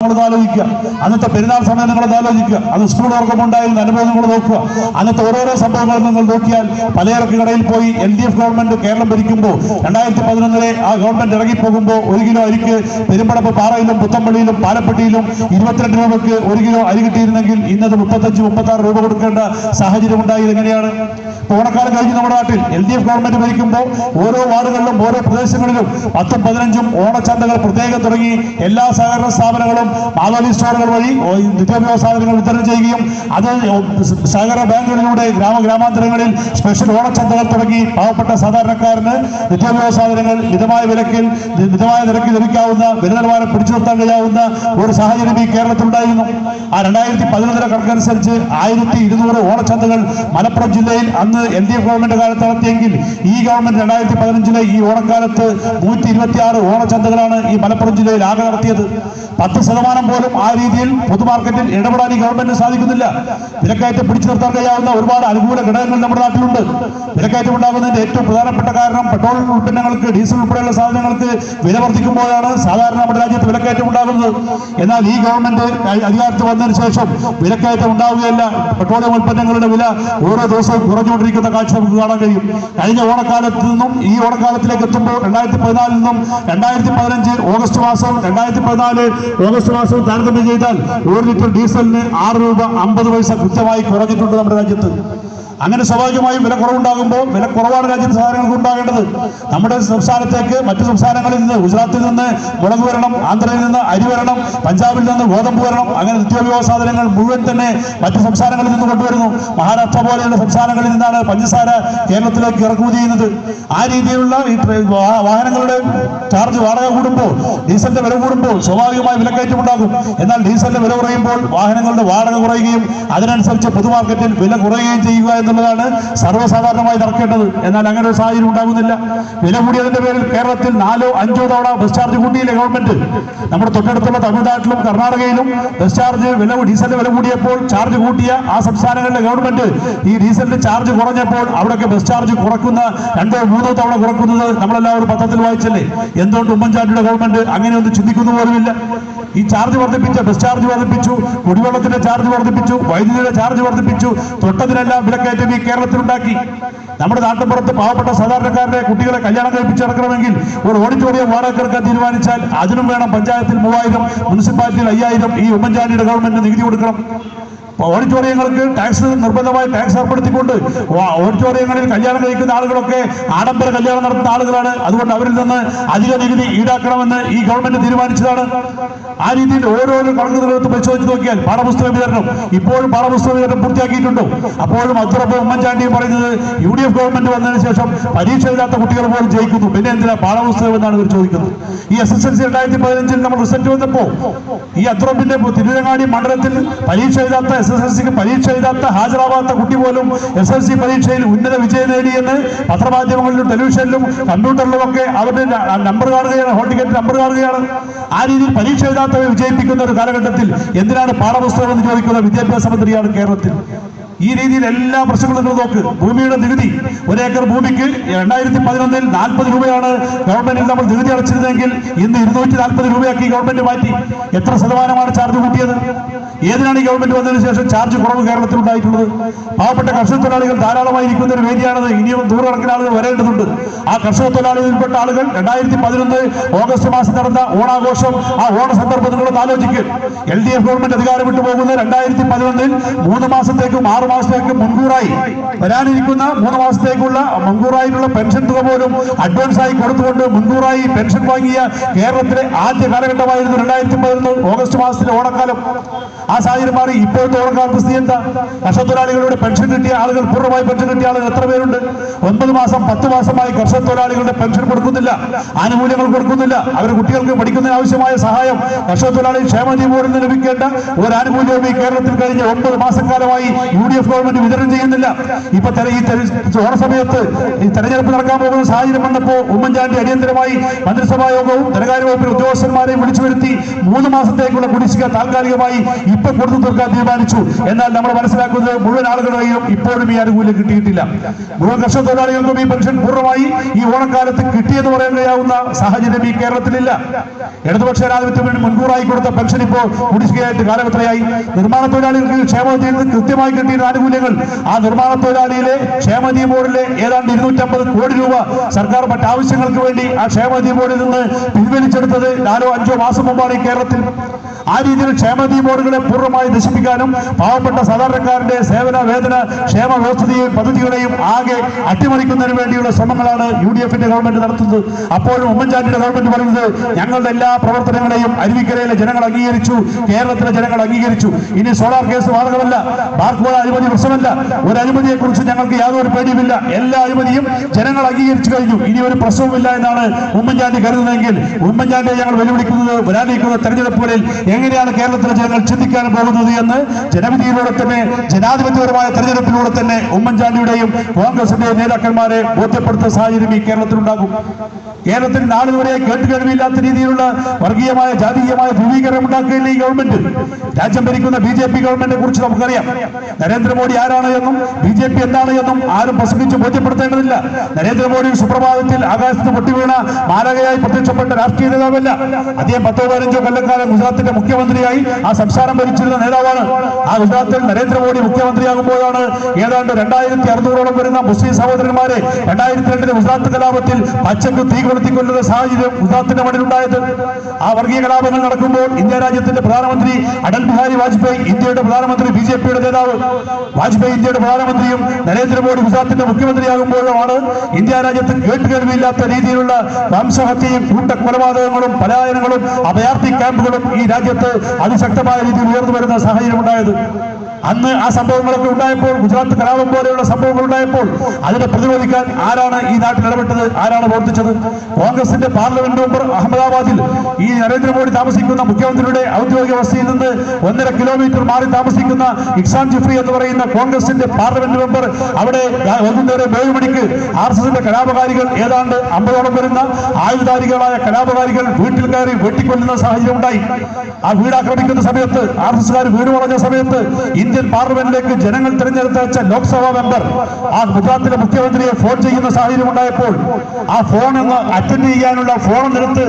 ആലോചിക്കുക. അന്നത്തെ പെരുന്നാൾ സമയം നിങ്ങളത് ആലോചിക്കുക. അത് സ്കൂൾ തുറക്കുമുണ്ടായിരുന്ന അനുഭവം നിങ്ങൾ നോക്കുക. അന്നത്തെ ഓരോരോ സംഭവങ്ങളും നിങ്ങൾ നോക്കിയാൽ പലചരക്ക് കടയിൽ പോയി LDF ഗവൺമെന്റ് കേരളം ഭരിക്കുമ്പോൾ 2011 ആ ഗവൺമെന്റ് ഇറങ്ങിപ്പോകുമ്പോൾ 1 കിലോ അരിക്ക് പെരുമ്പടപ്പ് പാറയിലും പുത്തമ്പള്ളിയിലും പാലപ്പെട്ടിയിലും 22 രൂപയ്ക്ക് 1 കിലോ അരി കിട്ടിയിരുന്നെങ്കിൽ ഇന്നത് 35-36 രൂപ കൊടുക്കേണ്ട സാഹചര്യം ഉണ്ടായത് എങ്ങനെയാണ്? ഓണക്കാലം കഴിഞ്ഞ് നമ്മുടെ നാട്ടിൽ LDF ഗവൺമെന്റ് ഭരിക്കുമ്പോൾ ഓരോ വാർഡുകളിലും ഓരോ പ്രദേശങ്ങളിലും 10-15 ഓണച്ചന്തകൾ പ്രത്യേകം തുടങ്ങി എല്ലാ സഹകരണ സ്ഥാപനങ്ങളും മാവേലി സ്റ്റോറുകൾ വഴി നിത്യോപയോഗ സാധനങ്ങൾ വിതരണം ചെയ്യുകയും അത് സഹകരണ ബാങ്കുകളിലൂടെ ഗ്രാമാന്തരങ്ങളിൽ സ്പെഷ്യൽ ഓണച്ചന്തകൾ തുടങ്ങി പാവപ്പെട്ട സാധാരണക്കാരന് നിത്യോപയോഗ സാധനങ്ങൾ മിതമായ നിരക്കിൽ ലഭിക്കാവുന്ന വില നിലവാരം പിടിച്ചു നിർത്താൻ കഴിയാവുന്ന ഒരു സാഹചര്യം ഈ കേരളത്തിലുണ്ടായിരുന്നു. ആ 2011 കണക്കനുസരിച്ച് 1200 ഓണച്ചന്തകൾ മലപ്പുറം ജില്ലയിൽ അന്ന് LDF ഗവൺമെന്റ് കാലത്ത് നടത്തിയെങ്കിൽ ഈ ഗവൺമെന്റ് 2015 ഈ ഓണക്കാലത്ത് 126 ഓണച്ചന്തകളാണ് ഈ മലപ്പുറം ജില്ലയിൽ ആകെ നടത്തിയത്. 10% പോലും ആ രീതിയിൽ പൊതുമാർക്കറ്റിൽ ഇടപെടാൻ ഈ ഗവൺമെന്റിന് സാധിക്കുന്നില്ല. വിലക്കയറ്റം പിടിച്ചു നിർത്താൻ കഴിയാവുന്ന ഒരുപാട് അനുകൂല ഘടകങ്ങൾ നമ്മുടെ നാട്ടിലുണ്ട്. വിലക്കയറ്റം ഉണ്ടാകുന്നതിന്റെ ഏറ്റവും പ്രധാനപ്പെട്ട കാരണം പെട്രോൾ ഉൽപ്പന്നങ്ങൾക്ക്, ഡീസൽ ഉൾപ്പെടെയുള്ള സാധനങ്ങൾക്ക് വില വർദ്ധിക്കുമ്പോഴാണ് സാധാരണ നമ്മുടെ രാജ്യത്ത് വിലക്കയറ്റം ഉണ്ടാകുന്നത്. എന്നാൽ ഈ ഗവൺമെന്റ് അധികാരത്തിൽ വന്നതിന് ശേഷം വിലക്കയറ്റം ഉണ്ടാവുകയല്ല. പെട്രോളിയം ഉൽപ്പന്നങ്ങളുടെ വില ഓരോ ദിവസവും കുറഞ്ഞുകൊണ്ടിരിക്കുന്ന കാഴ്ച നമുക്ക് കാണാൻ കഴിയും. കഴിഞ്ഞ ഓണക്കാലത്ത് നിന്നും ഈ ഓണക്കാലത്തിലേക്ക് എത്തുമ്പോൾ 2014 നിന്നും 2015 ഓഗസ്റ്റ് മാസം 2014 ഓഗസ്റ്റ് മാസവും താരതമ്യം ചെയ്താൽ 1 ലിറ്റർ ഡീസലിന് 6 രൂപ 50 പൈസ കൃത്യമായി കുറഞ്ഞിട്ടുണ്ട് നമ്മുടെ രാജ്യത്ത്. അങ്ങനെ സ്വാഭാവികമായും വില കുറവുണ്ടാകുമ്പോൾ വില കുറവാണ് രാജ്യത്ത് സാധനങ്ങൾക്ക് ഉണ്ടാകേണ്ടത്. നമ്മുടെ സംസ്ഥാനത്തേക്ക് മറ്റു സംസ്ഥാനങ്ങളിൽ നിന്ന്, ഗുജറാത്തിൽ നിന്ന് മുളക് വരണം, ആന്ധ്രയിൽ നിന്ന് അരി വരണം, പഞ്ചാബിൽ നിന്ന് ഗോതമ്പ് വരണം. അങ്ങനെ നിത്യോപയോഗ സാധനങ്ങൾ മുഴുവൻ തന്നെ മറ്റു സംസ്ഥാനങ്ങളിൽ നിന്ന് കൊണ്ടുവരുന്നു. മഹാരാഷ്ട്ര പോലെയുള്ള സംസ്ഥാനങ്ങളിൽ നിന്നാണ് പഞ്ചസാര കേരളത്തിലേക്ക് ഇറക്കുമതി ചെയ്യുന്നത്. ആ രീതിയിലുള്ള ഈ വാഹനങ്ങളുടെ ചാർജ് വാടക കൂടുമ്പോൾ, ഡീസലിന്റെ വില കൂടുമ്പോൾ സ്വാഭാവികമായി വിലക്കയറ്റം ഉണ്ടാകും. എന്നാൽ ഡീസലിന്റെ വില കുറയുമ്പോൾ വാഹനങ്ങളുടെ വാടക കുറയുകയും അതിനനുസരിച്ച് പൊതുമാർക്കറ്റിൽ വില കുറയുകയും ചെയ്യുക എന്നുള്ളതാണ് സർവ്വസാധാരണമായി നടക്കേണ്ടത്. എന്നാൽ അങ്ങനെ ഒരു സാഹചര്യം ഉണ്ടാകുന്നില്ല. വില കൂടിയതിന്റെ പേരിൽ കേരളത്തിൽ 4-5 തവണ ബസ് ചാർജ് കൂട്ടിയില്ലേ ഗവൺമെന്റ്? നമ്മുടെ തൊട്ടടുത്തുള്ള തമിഴ്നാട്ടിലും കർണാടകയിലും ബസ് ചാർജ് ഡീസലിന്റെ വില കൂടിയപ്പോൾ ചാർജ് കൂട്ടിയ ആ സംസ്ഥാനങ്ങളിലെ ഗവൺമെന്റ് ഈ ഡീസലിന്റെ ചാർജ് കുറഞ്ഞപ്പോൾ അവിടെയൊക്കെ ബസ് ചാർജ് കുറക്കുന്ന 2-3 തവണ കുറക്കുന്നത് നമ്മളെല്ലാവരും പത്രത്തിൽ വായിച്ചല്ലേ? എന്തുകൊണ്ട് ഉമ്മൻചാണ്ടിയുടെ ഗവൺമെന്റ് അങ്ങനെയൊന്നും ചിന്തിക്കുന്നു പോലുമില്ല? ഈ ചാർജ് വർദ്ധിപ്പിച്ച ബസ് ചാർജ് വർദ്ധിപ്പിച്ചു, കുടിവെള്ളത്തിന്റെ ചാർജ് വർദ്ധിപ്പിച്ചു, വൈദ്യുതിയുടെ ചാർജ് വർദ്ധിപ്പിച്ചു, തൊട്ടതിനെല്ലാം വിലക്കയറ്റം ഈ കേരളത്തിലുണ്ടാക്കി. നമ്മുടെ നാട്ടിൻപുറത്ത് പാവപ്പെട്ട സാധാരണക്കാരുടെ കുട്ടികളെ കല്യാണം കഴിപ്പിച്ചിറക്കണമെങ്കിൽ ഒരു ഓഡിറ്റോറിയം വാടക എടുക്കാൻ തീരുമാനിച്ചാൽ അതിനും വേണം പഞ്ചായത്തിൽ 3000, മുനിസിപ്പാലിറ്റിയിൽ 5000. ഈ ഉമ്മൻചാണ്ടിയുടെ ഗവൺമെന്റ് നികുതി കൊടുക്കണം. ഓഡിറ്റോറിയങ്ങൾക്ക് ടാക്സ് നിർബന്ധമായി ടാക്സ് ഏർപ്പെടുത്തിക്കൊണ്ട് ഓഡിറ്റോറിയങ്ങളിൽ കല്യാണം കഴിക്കുന്ന ആളുകളൊക്കെ ആഡംബര കല്യാണം നടത്തുന്ന ആളുകളാണ്. അതുകൊണ്ട് അവരിൽ നിന്ന് അധിക നികുതി ഈടാക്കണമെന്ന് ഈ ഗവൺമെന്റ് തീരുമാനിച്ചതാണ്. ആ രീതിയിൽ ഓരോരോ കണക്ക് നിലത്ത് പരിശോധിച്ച് നോക്കിയാൽ പാഠപുസ്തക വിതരണം ഇപ്പോഴും പാഠപുസ്തക വിതരണം പൂർത്തിയാക്കിയിട്ടുണ്ടോ? അപ്പോഴും അതോടൊപ്പം ഉമ്മൻചാണ്ടിയും പറയുന്നത് UDF ഗവൺമെന്റ് വന്നതിന് ശേഷം പരീക്ഷ എഴുതാത്ത കുട്ടികൾ പോലും ജയിക്കുന്നു. പിന്നെ എന്തിനാ പാഠപുസ്തകം എന്നാണ് ഇവർ ചോദിക്കുന്നത്. ഈ SSLC 2015 നമ്മൾ റിസൾട്ട് വന്നപ്പോ ഈ അത്രപ്പിന്റെ തിരുവങ്ങാടി മണ്ഡലത്തിൽ പരീക്ഷ എഴുതാത്ത SSLCക്ക് പരീക്ഷ എഴുതാത്ത ഹാജരാവാത്ത കുട്ടി പോലും SSLC പരീക്ഷയിൽ ഉന്നത വിജയം നേടിയെന്ന് പത്രമാധ്യമങ്ങളിലും ടെലിവിഷനിലും കമ്പ്യൂട്ടറിലും ഒക്കെ അവരുടെ നമ്പർ കാണുകയാണ്, ഹോൾ ടിക്കറ്റ് നമ്പർ കാണുകയാണ്. ആ രീതിയിൽ പരീക്ഷ എഴുതാത്തവരെ വിജയിപ്പിക്കുന്ന ഒരു കാലഘട്ടത്തിൽ എന്തിനാണ് പാഠപുസ്തകം എന്ന് ചോദിക്കുന്ന വിദ്യാഭ്യാസ മന്ത്രിയാണ് കേരളത്തിൽ. ഈ രീതിയിൽ എല്ലാ പ്രശ്നങ്ങളും നോക്ക്. ഭൂമിയുടെ നികുതി, 1 ഏക്കർ ഭൂമിക്ക് 2011 40 രൂപയാണ് ഗവൺമെന്റിൽ നമ്മൾ നികുതി അടച്ചിരുന്നെങ്കിൽ ഇന്ന് 240 രൂപയാക്കി ഗവൺമെന്റ് മാറ്റി. എത്ര ശതമാനമാണ് ചാർജ് കൂട്ടിയത്? ഏതിനാണ് ഈ ഗവൺമെന്റ് വന്നതിന് ശേഷം ചാർജ് കുറവ് കേരളത്തിൽ ഉണ്ടായിട്ടുള്ളത്? പാവപ്പെട്ട കർഷക തൊഴിലാളികൾ ധാരാളമായി ഇരിക്കുന്ന ഒരു വേദിയാണത്. ഇനിയും 100 കണക്കിന് ആളുകൾ വരേണ്ടതുണ്ട്. ആ കർഷക തൊഴിലാളികളിൽപ്പെട്ട ആളുകൾ 2011 ഓഗസ്റ്റ് മാസം നടന്ന ഓണാഘോഷം, ആ ഓണ സന്ദർഭം നിങ്ങളൊന്ന് ആലോചിക്കുക. LDF ഗവൺമെന്റ് അധികാരം വിട്ടു പോകുന്ന 2011 3 മാസത്തേക്കും 6 മാസത്തേക്ക് മുൻകൂറായി വരാനിരിക്കുന്ന 3 മാസത്തേക്കുള്ള മുൻകൂറായിട്ടുള്ള പെൻഷൻ തുക പോലും അഡ്വാൻസ് ആയി കൊടുത്തുകൊണ്ട് മുൻകൂറായി പെൻഷൻ വാങ്ങിയ കേരളത്തിലെ ആദ്യ കാലഘട്ടമായിരുന്നു 2011 ഓഗസ്റ്റ് മാസത്തിലെ ഓണക്കാലം. ആ സാഹചര്യം മാറി. ഇപ്പോഴത്തെ ഓണക്കാലത്ത് സ്ഥിതി എന്താ? കർഷക തൊഴിലാളികളുടെ പെൻഷൻ കിട്ടിയ ആളുകൾ, പൂർണ്ണമായി പെൻഷൻ കിട്ടിയ ആളുകൾ എത്ര പേരുണ്ട്? 9 മാസം 10 മാസമായി കർഷക തൊഴിലാളികളുടെ പെൻഷൻ കൊടുക്കുന്നില്ല, ആനുകൂല്യങ്ങൾ കൊടുക്കുന്നില്ല. അവരുടെ കുട്ടികൾക്ക് പഠിക്കുന്നതിന് ആവശ്യമായ സഹായം കർഷക തൊഴിലാളി ക്ഷേമനിധി ബോർഡിൽ നിന്ന് ലഭിക്കേണ്ട ഒരു ആനുകൂല്യവും ഈ കേരളത്തിൽ കഴിഞ്ഞ 9 മാസക്കാലമായി UDF ഗവൺമെന്റ് വിതരണം ചെയ്യുന്നില്ല. ഇപ്പൊ ഈ ഓണസമയത്ത് ഈ തെരഞ്ഞെടുപ്പ് നടക്കാൻ പോകുന്ന സാഹചര്യം വന്നപ്പോൾ ഉമ്മൻചാണ്ടി അടിയന്തരമായി മന്ത്രിസഭാ യോഗവും ധനകാര്യ വകുപ്പിലെ ഉദ്യോഗസ്ഥന്മാരെയും വിളിച്ചു വരുത്തി 3 മാസത്തേക്കുള്ള കുടിശ്ശിക താൽക്കാലികമായി ഇപ്പൊ കൊടുത്തു തീർക്കാൻ തീരുമാനിച്ചു. എന്നാൽ നമ്മൾ മനസ്സിലാക്കുന്നത് മുഴുവൻ ആളുകളെയും ഇപ്പോഴും ഈ ആനുകൂല്യം കിട്ടിയിട്ടില്ല. മുഴുവൻ കർഷക തൊഴിലാളികൾക്കും ഈ പെൻഷൻ പൂർണ്ണമായി ഈ ഓണക്കാലത്ത് കിട്ടിയെന്ന് പറയാൻ കഴിയാവുന്ന സാഹചര്യം ഈ കേരളത്തിലില്ല. ഇടതുപക്ഷ ജനാധിപത്യം വേണ്ടി മുൻകൂറായി കൊടുത്ത പെൻഷൻ ഇപ്പോൾ കുടിശ്ശികയായിട്ട് കാലഘട്ടയായി. നിർമ്മാണ തൊഴിലാളികൾക്ക് ക്ഷേമനിധിയിൽ നിന്ന് കൃത്യമായി കിട്ടിയ ആനുകൂല്യങ്ങൾ ആ നിർമ്മാണ തൊഴിലാളിയിലെ ക്ഷേമനിധി ബോർഡിലെ ഏതാണ്ട് 250 കോടി രൂപ സർക്കാർ മറ്റാവശ്യങ്ങൾക്ക് വേണ്ടി ആ ക്ഷേമനിധി ബോർഡിൽ നിന്ന് പിൻവലിച്ചെടുത്തത് 4-5 മാസം മുമ്പാണ് ഈ കേരളത്തിൽ. ആ രീതിയിൽ ക്ഷേമനിധി ബോർഡുകളെ പൂർണ്ണമായി നശിപ്പിക്കാനും പാവപ്പെട്ട സാധാരണക്കാരന്റെ സേവന വേതന ക്ഷേമ വ്യവസ്ഥയെയും പദ്ധതികളെയും ആകെ അട്ടിമറിക്കുന്നതിന് വേണ്ടിയുള്ള ശ്രമങ്ങളാണ് UDF-ന്റെ ഗവൺമെന്റ് നടത്തുന്നത്. അപ്പോഴും ഉമ്മൻചാണ്ടിയുടെ ഗവൺമെന്റ് പറയുന്നത് ഞങ്ങളുടെ എല്ലാ പ്രവർത്തനങ്ങളെയും അരുവിക്കരയിലെ ജനങ്ങൾ അംഗീകരിച്ചു, കേരളത്തിലെ ജനങ്ങൾ അംഗീകരിച്ചു. ഇനി സോളാർ കേസ് ബാധകമല്ല, ബാർക്കോഴ അഴിമതി പ്രശ്നമല്ല, ഒരു അഴിമതിയെ കുറിച്ച് ഞങ്ങൾക്ക് യാതൊരു പേടിയുമില്ല, എല്ലാ അഴിമതിയും ജനങ്ങൾ അംഗീകരിച്ചു കഴിഞ്ഞു, ഇനി ഒരു പ്രശ്നവുമില്ല എന്നാണ് ഉമ്മൻചാണ്ടി കരുതുന്നതെങ്കിൽ ഉമ്മൻചാണ്ടിയെ ഞങ്ങൾ വെല്ലുവിളിക്കുന്നത് വരാനിരിക്കുന്ന തെരഞ്ഞെടുപ്പുകളിൽ എങ്ങനെയാണ് കേരളത്തിലെ ജനങ്ങൾ ചിന്തിക്കാൻ പോകുന്നത് എന്ന് ജനവിധിയിലൂടെ തന്നെ ജനാധിപത്യപരമായ തെരഞ്ഞെടുപ്പിലൂടെ തന്നെ ഉമ്മൻചാണ്ടിയുടെയും കോൺഗ്രസിന്റെയും നേതാക്കന്മാരെ ബോധ്യപ്പെടുത്തുന്ന സാഹചര്യം ഈ കേരളത്തിലുണ്ടാകും. കേരളത്തിൽ നാളിതുവരെ കേട്ടുകേൾവിയില്ലാത്ത രീതിയിലുള്ള വർഗീയമായ ജാതീയമായ ധ്രുവീകരണം ഉണ്ടാക്കുകയില്ല ഈ ഗവൺമെന്റ്. രാജ്യം ഭരിക്കുന്ന BJP ഗവൺമെന്റിനെ കുറിച്ച് നമുക്കറിയാം. നരേന്ദ്രമോദി ആരാണ് എന്നും BJP എന്താണ് എന്നും ആരും പ്രസംഗിച്ച് ബോധ്യപ്പെടുത്തേണ്ടതില്ല. നരേന്ദ്രമോദി സുപ്രഭാതത്തിൽ ആകാശത്ത് പൊട്ടിവീണ മാരകയായി പ്രത്യക്ഷപ്പെട്ട രാഷ്ട്രീയ നേതാവല്ല. അദ്ദേഹം 10-15 കൊല്ലക്കാലം ഗുജറാത്തിന്റെ മുഖ്യമന്ത്രിയായി ആ സംസ്ഥാനം ഭരിച്ചിരുന്ന നേതാവാണ്. ആ ഗുജറാത്തിൽ നരേന്ദ്രമോദി മുഖ്യമന്ത്രിയാകുമ്പോഴാണ് ഏതാണ്ട് 2600ഓളം വരുന്ന മുസ്ലിം സഹോദരന്മാരെ 2002 ഗുജറാത്ത് കലാപത്തിൽ പച്ചക്ക് തീ കൊളുത്തിക്കൊല്ലുന്ന സാഹചര്യം ഗുജറാത്തിന്റെ മണ്ണിലുണ്ടായത്. ആ വർഗീയ കലാപങ്ങൾ നടക്കുമ്പോൾ ഇന്ത്യ രാജ്യത്തിന്റെ പ്രധാനമന്ത്രി അടൽ ബിഹാരി വാജ്പേയി, ഇന്ത്യയുടെ പ്രധാനമന്ത്രി BJP-യുടെ നേതാവ് വാജ്പേയി ഇന്ത്യയുടെ പ്രധാനമന്ത്രിയും നരേന്ദ്രമോദി ഗുജറാത്തിന്റെ മുഖ്യമന്ത്രിയാകുമ്പോഴുമാണ് ഇന്ത്യ രാജ്യത്ത് കേട്ടുകേൾവിയില്ലാത്ത രീതിയിലുള്ള വംശഹത്യയും കൂട്ടക്കൊലപാതകങ്ങളും പലായനങ്ങളും അഭയാർത്ഥി ക്യാമ്പുകളും ഈ രാജ്യത്ത് അതിശക്തമായ രീതിയിൽ ഉയർന്നു വരുന്ന സാഹചര്യം ഉണ്ടായത്. അന്ന് ആ സംഭവങ്ങളൊക്കെ ഉണ്ടായപ്പോൾ, ഗുജറാത്ത് കലാപം പോലെയുള്ള സംഭവങ്ങൾ ഉണ്ടായപ്പോൾ അതിനെ പ്രതിരോധിക്കാൻ ആരാണ് ഈ നാട്ടിൽ ഇടപെട്ടത്, ആരാണ് പ്രവർത്തിച്ചത്? കോൺഗ്രസിന്റെ പാർലമെന്റ് മെമ്പർ അഹമ്മദാബാദിൽ ഈ നരേന്ദ്രമോദി താമസിക്കുന്ന മുഖ്യമന്ത്രിയുടെ ഔദ്യോഗിക വസതിയിൽ നിന്ന് 1.5 കിലോമീറ്റർ മാറി താമസിക്കുന്ന ഇക്സാൻ ജിഫ്രി എന്ന് പറയുന്ന കോൺഗ്രസിന്റെ പാർലമെന്റ് മെമ്പർ അവിടെ വൈകുന്നേരം 7 മണിക്ക് RSSന്റെ കലാപകാരികൾ ഏതാണ്ട് 50ഓളം വരുന്ന ആയുധധാരികളായ കലാപകാരികൾ വീട്ടിൽ കയറി വെട്ടിക്കൊല്ലുന്ന സാഹചര്യം ഉണ്ടായി. ആ വീട് ആക്രമിക്കുന്ന സമയത്ത്, RSSകാർ വീട് വളഞ്ഞ സമയത്ത് ഇന്ത്യൻ പാർലമെന്റിലേക്ക് ജനങ്ങൾ തിരഞ്ഞെടുത്ത ലോക്സഭാ മെമ്പർ ആ ഗുജറാത്തിലെ മുഖ്യമന്ത്രിയെ ഫോൺ ചെയ്യുന്ന സാഹചര്യം ഉണ്ടായപ്പോൾ ആ ഫോൺ അറ്റൻഡ് ചെയ്യാനുള്ള ഫോൺ എടുത്ത്